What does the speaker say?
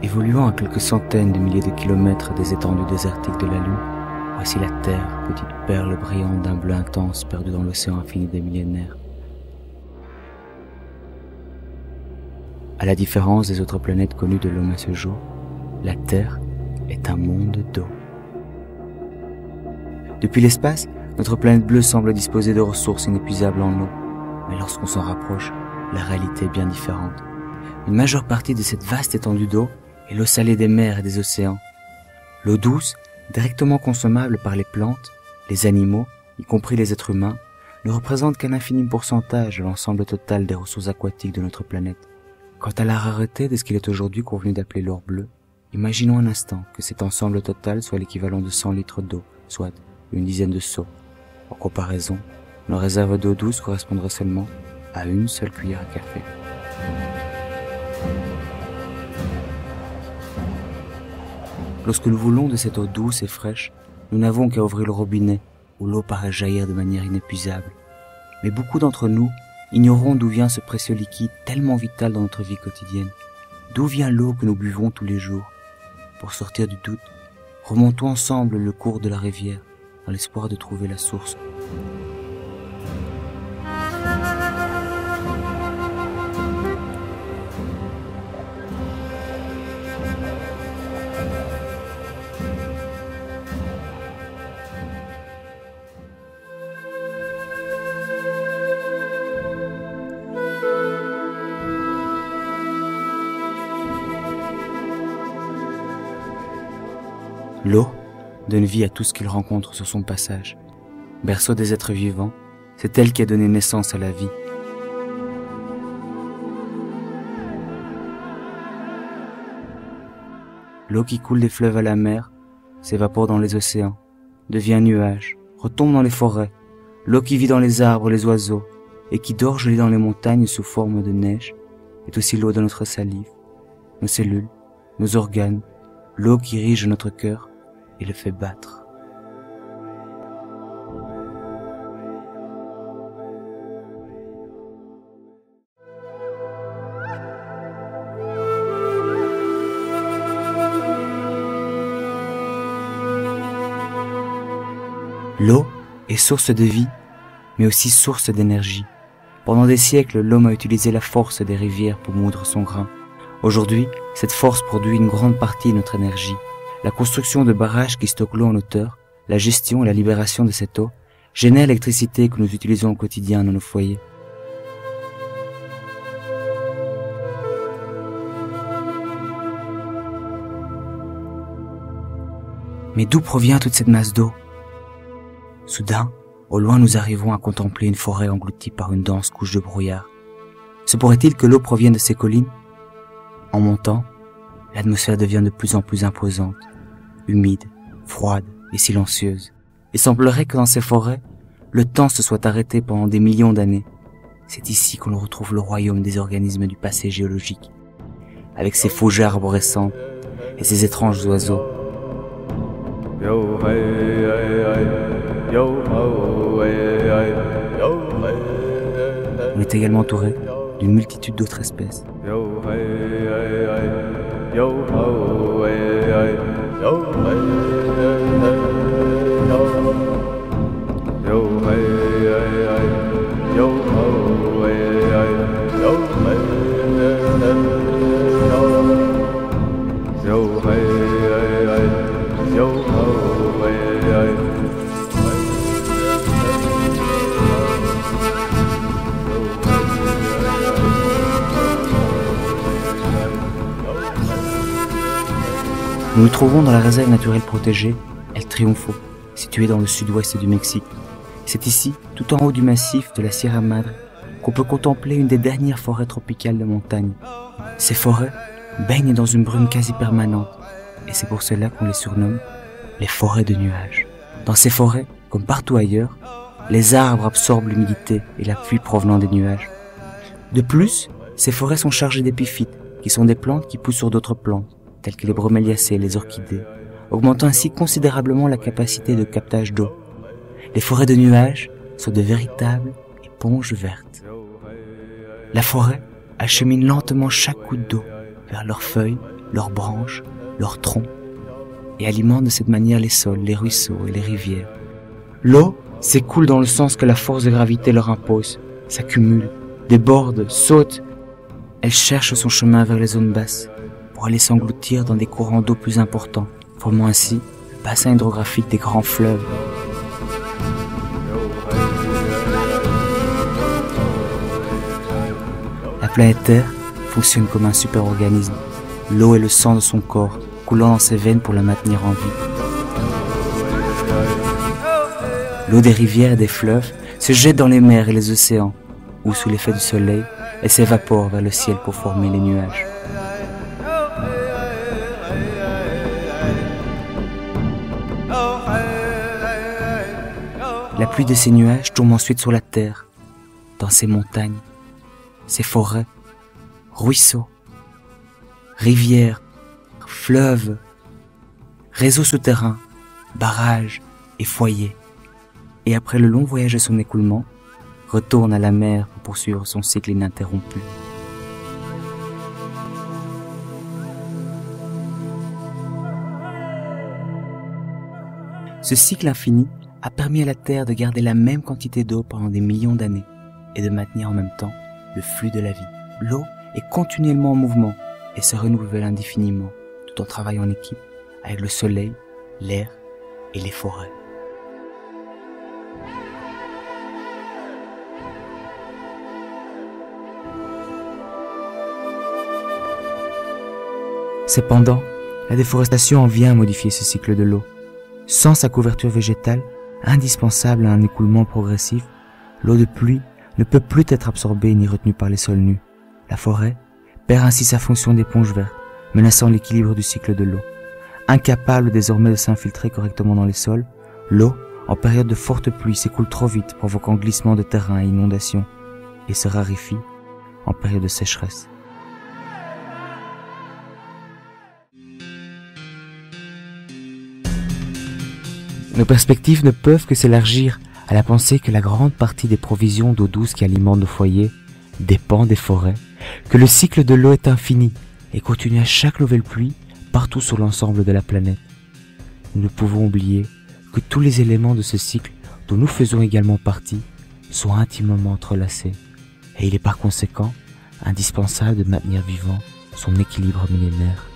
Évoluant à quelques centaines de milliers de kilomètres des étendues désertiques de la Lune, voici la Terre, petite perle brillante d'un bleu intense perdue dans l'océan infini des millénaires. À la différence des autres planètes connues de l'homme à ce jour, la Terre est un monde d'eau. Depuis l'espace, notre planète bleue semble disposer de ressources inépuisables en eau, mais lorsqu'on s'en rapproche, la réalité est bien différente. Une majeure partie de cette vaste étendue d'eau est l'eau salée des mers et des océans. L'eau douce, directement consommable par les plantes, les animaux, y compris les êtres humains, ne représente qu'un infime pourcentage de l'ensemble total des ressources aquatiques de notre planète. Quant à la rareté de ce qu'il est aujourd'hui convenu d'appeler l'or bleu, imaginons un instant que cet ensemble total soit l'équivalent de 100 litres d'eau, soit une dizaine de seaux. En comparaison, nos réserves d'eau douce correspondraient seulement à une seule cuillère à café. Lorsque nous voulons de cette eau douce et fraîche, nous n'avons qu'à ouvrir le robinet, où l'eau paraît jaillir de manière inépuisable. Mais beaucoup d'entre nous ignorons d'où vient ce précieux liquide tellement vital dans notre vie quotidienne. D'où vient l'eau que nous buvons tous les jours? Pour sortir du doute, remontons ensemble le cours de la rivière, dans l'espoir de trouver la source. L'eau donne vie à tout ce qu'il rencontre sur son passage. Berceau des êtres vivants, c'est elle qui a donné naissance à la vie. L'eau qui coule des fleuves à la mer, s'évapore dans les océans, devient nuage, retombe dans les forêts. L'eau qui vit dans les arbres, les oiseaux, et qui dort gelée dans les montagnes sous forme de neige, est aussi l'eau de notre salive, nos cellules, nos organes, l'eau qui irrige notre cœur et le fait battre. L'eau est source de vie, mais aussi source d'énergie. Pendant des siècles, l'homme a utilisé la force des rivières pour moudre son grain. Aujourd'hui, cette force produit une grande partie de notre énergie. La construction de barrages qui stockent l'eau en hauteur, la gestion et la libération de cette eau génèrent l'électricité que nous utilisons au quotidien dans nos foyers. Mais d'où provient toute cette masse d'eau? Soudain, au loin, nous arrivons à contempler une forêt engloutie par une dense couche de brouillard. Se pourrait-il que l'eau provienne de ces collines? En montant, l'atmosphère devient de plus en plus imposante, humide, froide et silencieuse. Il semblerait que dans ces forêts, le temps se soit arrêté pendant des millions d'années. C'est ici qu'on retrouve le royaume des organismes du passé géologique, avec ses fougères arborescentes et ses étranges oiseaux. On est également entouré d'une multitude d'autres espèces. Nous nous trouvons dans la réserve naturelle protégée El Triunfo, située dans le sud-ouest du Mexique. C'est ici, tout en haut du massif de la Sierra Madre, qu'on peut contempler une des dernières forêts tropicales de montagne. Ces forêts baignent dans une brume quasi permanente, et c'est pour cela qu'on les surnomme les forêts de nuages. Dans ces forêts, comme partout ailleurs, les arbres absorbent l'humidité et la pluie provenant des nuages. De plus, ces forêts sont chargées d'épiphytes, qui sont des plantes qui poussent sur d'autres plantes, telles que les broméliacées et les orchidées, augmentant ainsi considérablement la capacité de captage d'eau. Les forêts de nuages sont de véritables éponges vertes. La forêt achemine lentement chaque goutte d'eau vers leurs feuilles, leurs branches, leurs troncs, et alimente de cette manière les sols, les ruisseaux et les rivières. L'eau s'écoule dans le sens que la force de gravité leur impose, s'accumule, déborde, saute. Elle cherche son chemin vers les zones basses pour aller s'engloutir dans des courants d'eau plus importants, formant ainsi le bassin hydrographique des grands fleuves. La planète Terre fonctionne comme un super-organisme. L'eau est le sang de son corps, coulant dans ses veines pour la maintenir en vie. L'eau des rivières et des fleuves se jette dans les mers et les océans, où sous l'effet du soleil, elle s'évapore vers le ciel pour former les nuages. La pluie de ces nuages tombe ensuite sur la terre, dans ces montagnes, ces forêts, ruisseaux, rivières, fleuves, réseaux souterrains, barrages et foyers. Et après le long voyage de son écoulement, retourne à la mer pour poursuivre son cycle ininterrompu. Ce cycle infini a permis à la Terre de garder la même quantité d'eau pendant des millions d'années et de maintenir en même temps le flux de la vie. L'eau est continuellement en mouvement et se renouvelle indéfiniment tout en travaillant en équipe avec le soleil, l'air et les forêts. Cependant, la déforestation en vient à modifier ce cycle de l'eau. Sans sa couverture végétale, indispensable à un écoulement progressif, l'eau de pluie ne peut plus être absorbée ni retenue par les sols nus. La forêt perd ainsi sa fonction d'éponge verte, menaçant l'équilibre du cycle de l'eau. Incapable désormais de s'infiltrer correctement dans les sols, l'eau, en période de forte pluie, s'écoule trop vite, provoquant glissement de terrain et inondations, et se raréfie en période de sécheresse. Nos perspectives ne peuvent que s'élargir à la pensée que la grande partie des provisions d'eau douce qui alimentent nos foyers dépend des forêts, que le cycle de l'eau est infini et continue à chaque nouvelle pluie partout sur l'ensemble de la planète. Nous ne pouvons oublier que tous les éléments de ce cycle dont nous faisons également partie sont intimement entrelacés et il est par conséquent indispensable de maintenir vivant son équilibre millénaire.